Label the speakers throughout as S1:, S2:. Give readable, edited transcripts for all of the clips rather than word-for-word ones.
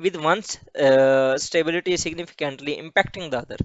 S1: with one's stability significantly impacting the other।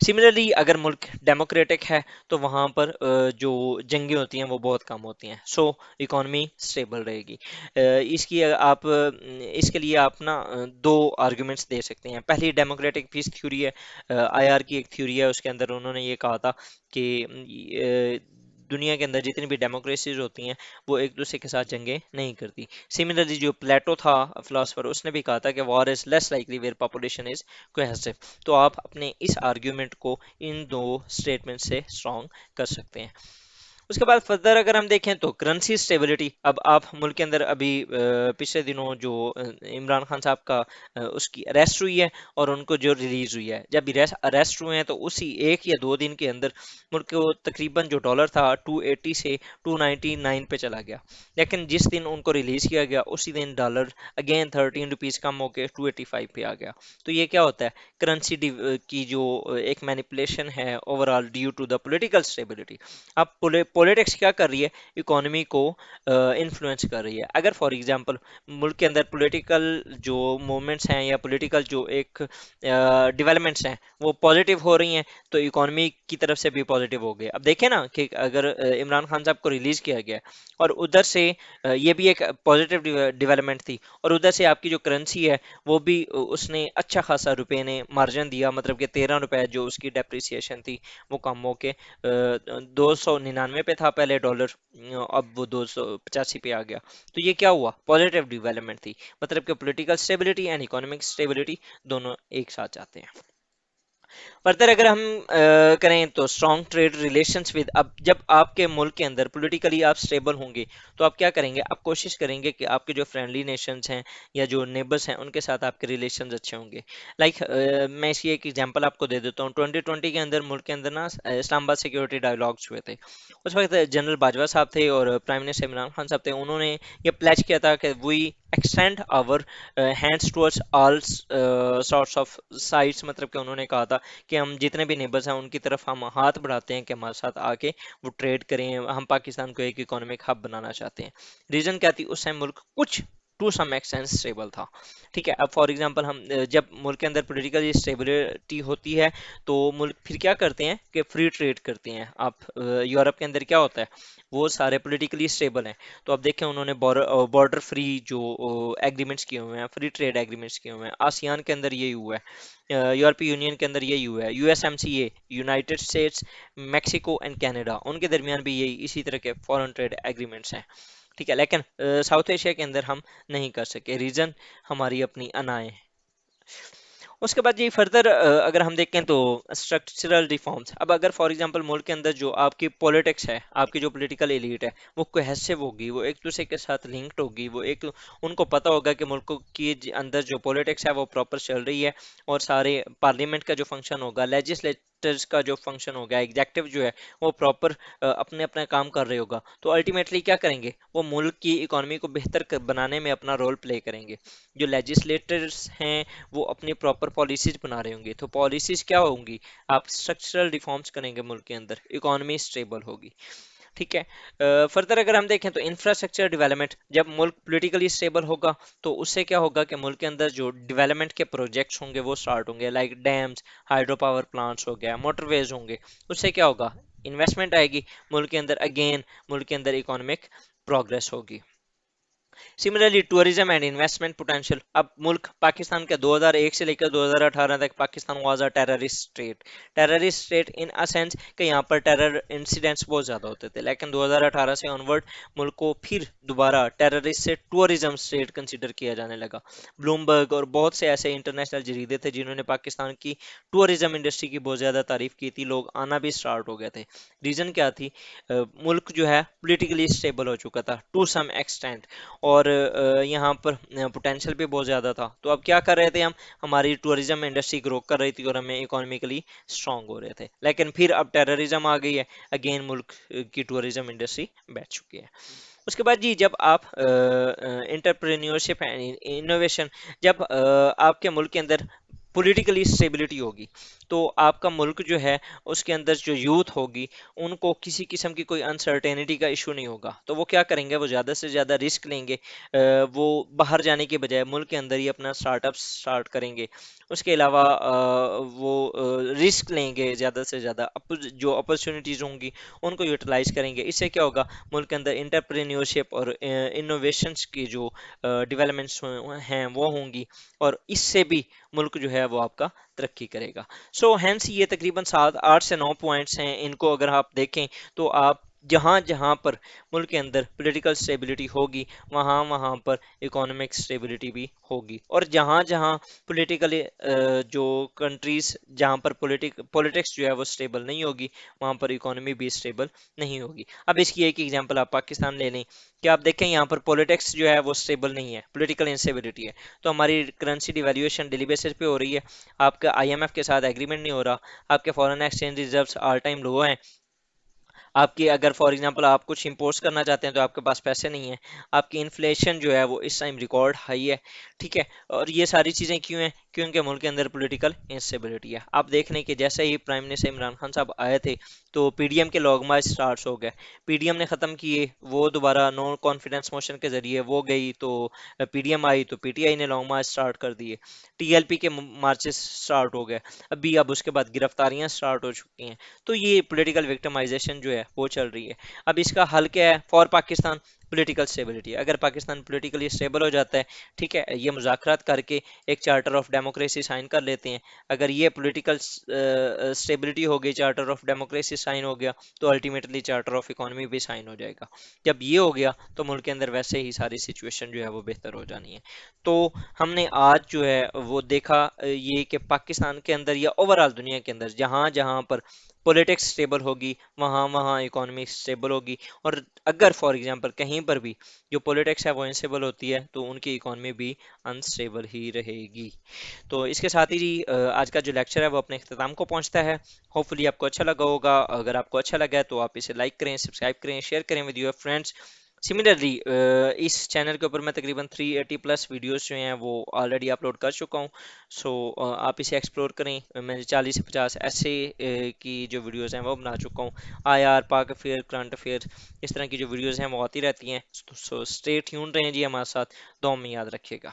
S1: Similarly اگر ملک democratic ہے تو وہاں پر جو جنگیں ہوتی ہیں وہ بہت کم ہوتی ہیں، سو اکانومی اسٹیبل رہے گی۔ اس کی آپ اس کے لیے آپ نا دو آرگومنٹس دے سکتے ہیں۔ پہلی ڈیموکریٹک پیس تھیوری ہے، آئی آر کی ایک تھیوری ہے، اس کے اندر انہوں نے یہ کہا تھا کہ دنیا کے اندر جتنی بھی ڈیموکریسیز ہوتی ہیں وہ ایک دوسرے کے ساتھ جنگیں نہیں کرتی۔ سملرلی جو پلیٹو تھا فلاسفر، اس نے بھی کہا تھا کہ war is less likely where population is cohesive. تو آپ اپنے اس آرگیومنٹ کو ان دو اسٹیٹمنٹ سے اسٹرانگ کر سکتے ہیں۔ اس کے بعد فردر اگر ہم دیکھیں تو کرنسی اسٹیبلٹی، اب آپ ملک کے اندر ابھی پچھلے دنوں جو عمران خان صاحب کا اس کی اریسٹ ہوئی ہے اور ان کو جو ریلیز ہوئی ہے، جب اریسٹ ہوئے ہیں تو اسی ایک یا دو دن کے اندر ملک کو تقریباً جو ڈالر تھا 280 سے 299 پہ چلا گیا، لیکن جس دن ان کو ریلیز کیا گیا اسی دن ڈالر اگین 13 روپیز کم ہو کے 285 پہ آ گیا۔ تو یہ کیا ہوتا ہے؟ کرنسی کی جو ایک مینیپولیشن ہے overall due to the political stability. اب پولیٹکس کیا کر رہی ہے؟ اکانومی کو انفلوئنس کر رہی ہے۔ اگر فار ایگزامپل ملک کے اندر پولیٹیکل جو موومنٹس ہیں یا پولیٹیکل جو ایک ڈیولپمنٹس ہیں وہ پازیٹیو ہو رہی ہیں تو اکانومی کی طرف سے بھی پازیٹیو ہو گئے۔ اب دیکھیں نا کہ اگر عمران خان صاحب کو ریلیز کیا گیا اور ادھر سے یہ بھی ایک پازیٹیو ڈیولپمنٹ تھی، اور ادھر سے آپ کی جو کرنسی ہے وہ بھی اس نے اچھا خاصا روپے نے مارجن دیا، مطلب کہ 13 روپے جو اس کی ڈیپریسیشن تھی وہ کم ہو کے 299 پہ تھا پہلے ڈالر، اب وہ 285 پہ آ گیا۔ تو یہ کیا ہوا؟ پازیٹیو ڈیولپمنٹ تھی، مطلب کہ political stability and economic stability دونوں ایک ساتھ جاتے ہیں۔ فردر اگر ہم کریں تو اسٹرانگ ٹریڈ ریلیشنز ود، اب جب آپ کے ملک کے اندر پولیٹیکلی آپ اسٹیبل ہوں گے تو آپ کیا کریں گے؟ آپ کوشش کریں گے کہ آپ کے جو فرینڈلی نیشنز ہیں یا جو نیبرس ہیں ان کے ساتھ آپ کے ریلیشنز اچھے ہوں گے۔ لائک میں اس کی ایک ایگزامپل آپ کو دے دیتا ہوں۔ 2020 کے اندر ملک کے اندر نا اسلام آباد سیکورٹی ڈائیلاگس ہوئے تھے، اس وقت جنرل باجوہ صاحب تھے اور پرائم منسٹر عمران خان صاحب تھے، انہوں نے یہ پلیچ کیا تھا کہ we extend our hands towards all sorts of sides, مطلب کہ انہوں نے کہا تھا کہ ہم جتنے بھی نیبرز ہیں ان کی طرف ہم ہاتھ بڑھاتے ہیں کہ ہمارے ساتھ آ کے وہ ٹریڈ کریں، ہم پاکستان کو ایک اکانومک ہب بنانا چاہتے ہیں۔ ریزن کیا تھی؟ اس ٹائم ملک کچھ ٹو سم ایکسٹینٹ اسٹیبل تھا، ٹھیک ہے۔ اب فار ایگزامپل ہم جب ملک کے اندر پولیٹیکل اسٹیبلٹی ہوتی ہے تو ملک پھر کیا کرتے ہیں کہ فری ٹریڈ کرتے ہیں۔ آپ یورپ کے اندر کیا ہوتا ہے؟ وہ سارے پولیٹیکلی اسٹیبل ہیں، تو اب دیکھیں انہوں نے بارڈر فری جو ایگریمنٹس کیے ہوئے ہیں، فری ٹریڈ ایگریمنٹس کیے ہوئے ہیں۔ آسیان کے اندر یہی ہوا ہے، یورپی یونین کے اندر یہی ہوا ہے، U S M C A, United States, Mexico and Canada, ان کے درمیان بھی یہی اسی طرح کے فورن ٹریڈ ایگریمنٹس ہیں، ٹھیک ہے۔ لیکن ساؤتھ ایشیا کے اندر ہم نہیں کر سکے، ریزن ہماری اپنی انائیں۔ اس کے بعد یہ فردر اگر ہم دیکھیں تو اسٹرکچرل ریفارمز، اب اگر فار ایگزامپل ملک کے اندر جو آپ کی پولیٹکس ہے، آپ کی جو پولیٹیکل ایلیٹ ہے وہ کوہیسو ہوگی، وہ ایک دوسرے کے ساتھ لنکڈ ہوگی، وہ ایک ان کو پتہ ہوگا کہ ملک کی اندر جو پولیٹکس ہے وہ پراپر چل رہی ہے، اور سارے پارلیمنٹ کا جو فنکشن ہوگا، لیجسلیٹرز کا جو فنکشن ہوگا، ایگزیکٹو جو ہے وہ پراپر اپنے اپنا کام کر رہے ہوگا، تو الٹیمیٹلی کیا کریں گے؟ وہ ملک کی اکانومی کو بہتر بنانے میں اپنا رول پلے کریں گے۔ جو لیجسلیٹرز ہیں وہ اپنی پراپر پالیسیز بنا رہے ہوں گے، تو پالیسیز کیا ہوں گی؟ آپ اسٹرکچرل ریفارمز کریں گے ملک کے اندر، اکانومی اسٹیبل ہوگی، ٹھیک ہے۔ فردر اگر ہم دیکھیں تو انفراسٹرکچر ڈیولپمنٹ، جب ملک پولیٹیکلی اسٹیبل ہوگا تو اس سے کیا ہوگا کہ ملک کے اندر جو ڈیولپمنٹ کے پروجیکٹس ہوں گے وہ سٹارٹ ہوں گے، like dams, hydro power plants ہو گیا، موٹر ویز ہوں گے، اس سے کیا ہوگا؟ انویسٹمنٹ آئے گی ملک کے اندر، اگین ملک کے اندر اکانومک پروگرس ہوگی۔ Similarly tourism and investment potential, اب ملک پاکستان کا 2001 سے لے کر 2018 تک Pakistan was a terrorist state, terrorist state in a sense کہ یہاں پر ٹیرر انسیڈنٹس بہت زیادہ ہوتے تھے، لیکن 2018 سے آنورڈ ملک کو پھر دوبارہ ٹیررسٹ سے ٹورزم اسٹیٹ کنسیڈر کیا جانے لگا۔ بلومبرگ اور بہت سے ایسے انٹرنیشنل جریدے تھے جنہوں نے پاکستان کی ٹورزم انڈسٹری کی بہت زیادہ تعریف کی تھی، لوگ آنا بھی سٹارٹ ہو گئے تھے۔ ریزن کیا تھی؟ ملک جو ہے پولیٹیکلی اسٹیبل ہو چکا تھا ٹو سم ایکسٹینٹ، اور یہاں پر پوٹینشیل بھی بہت زیادہ تھا، تو اب کیا کر رہے تھے ہم؟ ہماری ٹورزم انڈسٹری گرو کر رہی تھی اور ہمیں اکانومیکلی اسٹرانگ ہو رہے تھے، لیکن پھر اب ٹیررزم آ گئی ہے، اگین ملک کی ٹورزم انڈسٹری بیٹھ چکی ہے۔ اس کے بعد جی جب آپ انٹرپرینیورشپ اینڈ انوویشن، جب آپ کے ملک کے اندر پولیٹیکلی اسٹیبلٹی ہوگی تو آپ کا ملک جو ہے اس کے اندر جو یوتھ ہوگی ان کو کسی قسم کی کوئی انسرٹینٹی کا ایشو نہیں ہوگا، تو وہ کیا کریں گے، وہ زیادہ سے زیادہ رسک لیں گے، وہ باہر جانے کے بجائے ملک کے اندر ہی اپنا سٹارٹ اپ سٹارٹ کریں گے۔ اس کے علاوہ وہ رسک لیں گے زیادہ سے زیادہ، جو اپرچونیٹیز ہوں گی ان کو یوٹیلائز کریں گے۔ اس سے کیا ہوگا، ملک کے اندر انٹرپرینیورشپ اور انوویشنس کی جو ڈیولپمنٹس ہیں وہ ہوں گی، اور اس سے بھی ملک جو ہے وہ آپ کا ترقی کرے گا۔ سو ہینس یہ تقریباً 8 سے 9 پوائنٹس ہیں، ان کو اگر آپ دیکھیں تو آپ جہاں جہاں پر ملک کے اندر پولیٹیکل سٹیبلٹی ہوگی وہاں وہاں پر اکانومک سٹیبلٹی بھی ہوگی، اور جہاں جہاں پولیٹیکل جو کنٹریز جہاں پر پولیٹکس جو ہے وہ سٹیبل نہیں ہوگی وہاں پر اکانومی بھی سٹیبل نہیں ہوگی۔ اب اس کی ایک ایگزامپل آپ پاکستان لے لیں کہ آپ دیکھیں یہاں پر پولیٹکس جو ہے وہ سٹیبل نہیں ہے، پولیٹیکل انسٹیبلٹی ہے، تو ہماری کرنسی ڈیویلیویشن ڈیلی بیسس پہ ہو رہی ہے، آپ کا آئی ایم ایف کے ساتھ ایگریمنٹ نہیں ہو رہا، آپ کے foreign exchange reserves all time low ہیں، آپ کی اگر فار ایگزامپل آپ کچھ امپورٹس کرنا چاہتے ہیں تو آپ کے پاس پیسے نہیں ہیں، آپ کی انفلیشن جو ہے وہ اس ٹائم ریکارڈ ہائی ہے، ٹھیک ہے، اور یہ ساری چیزیں کیوں ہیں، کیونکہ ملک کے اندر پولیٹیکل انسٹیبلٹی ہے۔ آپ دیکھ لیں کہ جیسے ہی پرائم منسٹر عمران خان صاحب آئے تھے تو پی ڈی ایم کے لانگ مارچ سٹارٹس ہو گئے، پی ڈی ایم نے ختم کیے، وہ دوبارہ نو کانفیڈنس موشن کے ذریعے وہ گئی، تو پی ڈی ایم آئی تو پی ٹی آئی نے لانگ مارچ سٹارٹ کر دیے، ٹی ایل پی کے مارچز سٹارٹ ہو گئے، اب اس کے بعد گرفتاریاں سٹارٹ ہو چکی ہیں، تو یہ پولیٹیکل وکٹمائزیشن جو ہے وہ چل رہی ہے۔ اب اس کا حل کیا ہے فار پاکستان؟ Political stability. اگر پاکستان پولیٹیکلی سٹیبل ہو جاتا ہے، ٹھیک ہے، یہ مذاکرات کر کے ایک چارٹر آف ڈیموکریسی سائن کر لیتے ہیں، اگر یہ پولیٹیکل سٹیبلٹی ہو گئی، چارٹر آف ڈیموکریسی سائن ہو گیا، تو الٹیمیٹلی چارٹر آف اکانومی بھی سائن ہو جائے گا۔ جب یہ ہو گیا تو ملک کے اندر ویسے ہی ساری سچویشن جو ہے وہ بہتر ہو جانی ہے۔ تو ہم نے آج جو ہے وہ دیکھا یہ کہ پاکستان کے اندر یا اوور آل دنیا کے اندر جہاں جہاں پر پولیٹکس سٹیبل ہوگی وہاں وہاں اکانومی سٹیبل ہوگی، اور اگر فار ایگزامپل کہیں پر بھی جو پولیٹکس ہے وہ انسٹیبل ہوتی ہے تو ان کی اکانومی بھی انسٹیبل ہی رہے گی۔ تو اس کے ساتھ ہی جی آج کا جو لیکچر ہے وہ اپنے اختتام کو پہنچتا ہے۔ ہوپ فلی آپ کو اچھا لگا ہوگا، اگر آپ کو اچھا لگا ہے تو آپ اسے لائک کریں، سبسکرائب کریں، شیئر کریں ود یور فرینڈس۔ سملرلی اس چینل کے اوپر میں تقریباً 380 پلس ویڈیوز جو ہیں وہ آلریڈی اپلوڈ کر چکا ہوں، سو آپ اسے ایکسپلور کریں۔ میں 40 سے 50 ایسے کی جو ویڈیوز ہیں وہ بنا چکا ہوں، آئی آر، پاک افیئر، کرنٹ افیئر، اس طرح کی جو ویڈیوز ہیں وہ آتی رہتی ہیں، سو اسٹے ٹیون رہیں جی ہمارے ساتھ، دعاؤں میں یاد رکھیے گا۔